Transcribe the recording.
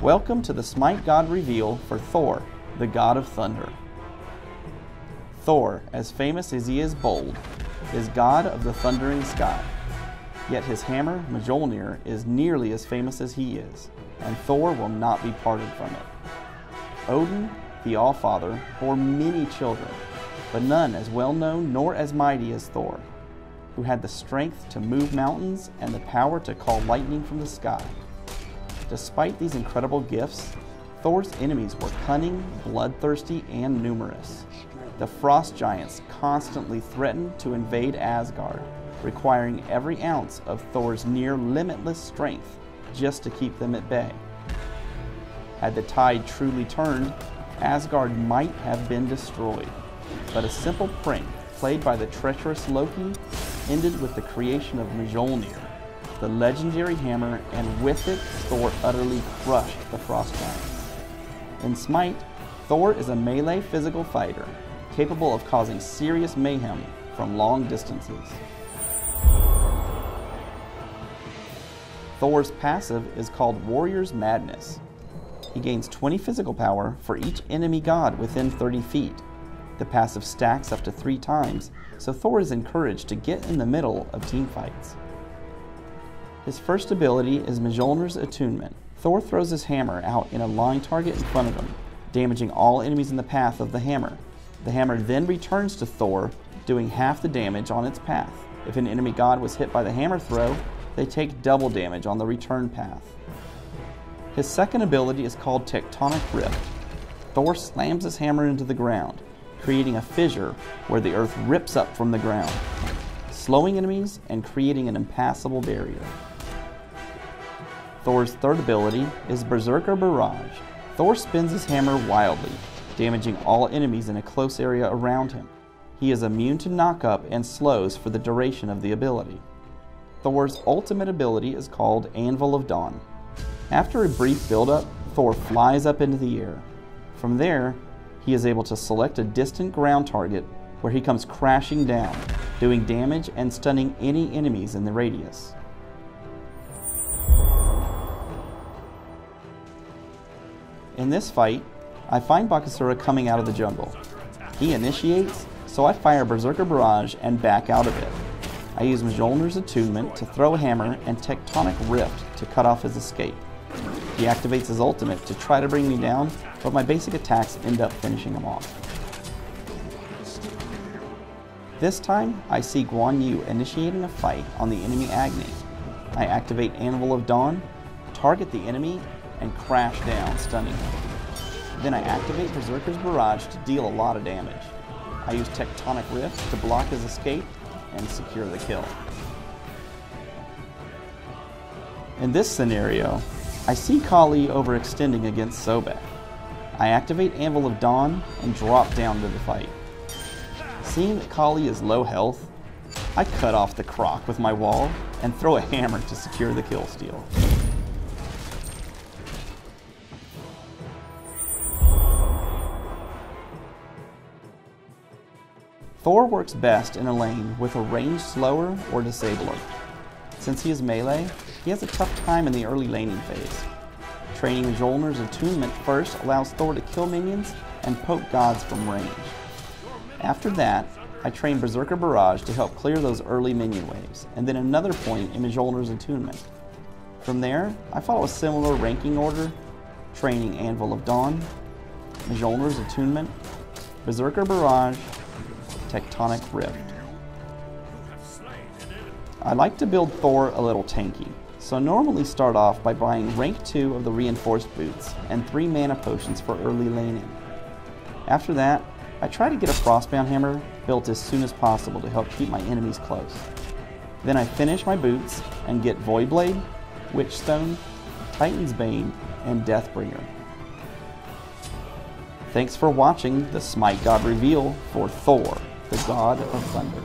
Welcome to the SMITE God reveal for Thor, the god of thunder. Thor, as famous as he is bold, is god of the thundering sky. Yet his hammer, Mjolnir, is nearly as famous as he is, and Thor will not be parted from it. Odin, the All-Father, bore many children, but none as well known nor as mighty as Thor, who had the strength to move mountains and the power to call lightning from the sky. Despite these incredible gifts, Thor's enemies were cunning, bloodthirsty, and numerous. The frost giants constantly threatened to invade Asgard, requiring every ounce of Thor's near limitless strength just to keep them at bay. Had the tide truly turned, Asgard might have been destroyed, but a simple prank played by the treacherous Loki ended with the creation of Mjolnir, the legendary hammer, and with it, Thor utterly crushed the frost giants. In SMITE, Thor is a melee physical fighter, capable of causing serious mayhem from long distances. Thor's passive is called Warrior's Madness. He gains 20 physical power for each enemy god within 30 feet. The passive stacks up to 3 times, so Thor is encouraged to get in the middle of team fights. His first ability is Mjolnir's attunement. Thor throws his hammer out in a line target in front of him, damaging all enemies in the path of the hammer. The hammer then returns to Thor, doing half the damage on its path. If an enemy god was hit by the hammer throw, they take double damage on the return path. His second ability is called Tectonic Rift. Thor slams his hammer into the ground, creating a fissure where the earth rips up from the ground, slowing enemies and creating an impassable barrier. Thor's third ability is Berserker Barrage. Thor spins his hammer wildly, damaging all enemies in a close area around him. He is immune to knock-up and slows for the duration of the ability. Thor's ultimate ability is called Anvil of Dawn. After a brief build-up, Thor flies up into the air. From there, he is able to select a distant ground target where he comes crashing down, doing damage and stunning any enemies in the radius. In this fight, I find Bakasura coming out of the jungle. He initiates, so I fire Berserker Barrage and back out of it. I use Mjolnir's attunement to throw a hammer and Tectonic Rift to cut off his escape. He activates his ultimate to try to bring me down, but my basic attacks end up finishing him off. This time, I see Guan Yu initiating a fight on the enemy Agni. I activate Anvil of Dawn, target the enemy, and crash down, stunning him. Then I activate Berserker's Barrage to deal a lot of damage. I use Tectonic Rift to block his escape and secure the kill. In this scenario, I see Kali overextending against Sobek. I activate Anvil of Dawn and drop down to the fight. Seeing that Kali is low health, I cut off the croc with my wall and throw a hammer to secure the kill steal. Thor works best in a lane with a ranged slower or disabler. Since he is melee, he has a tough time in the early laning phase. Training Mjolnir's attunement first allows Thor to kill minions and poke gods from range. After that, I train Berserker Barrage to help clear those early minion waves, and then another point in Mjolnir's attunement. From there, I follow a similar ranking order, training Anvil of Dawn, Mjolnir's attunement, Berserker Barrage, Tectonic Rift. I like to build Thor a little tanky, so normally start off by buying rank 2 of the reinforced boots and 3 mana potions for early laning. After that, I try to get a Frostbound hammer built as soon as possible to help keep my enemies close. Then I finish my boots and get Voidblade, Witchstone, Titan's Bane, and Deathbringer. Thanks for watching the SMITE God reveal for Thor, the god of thunder.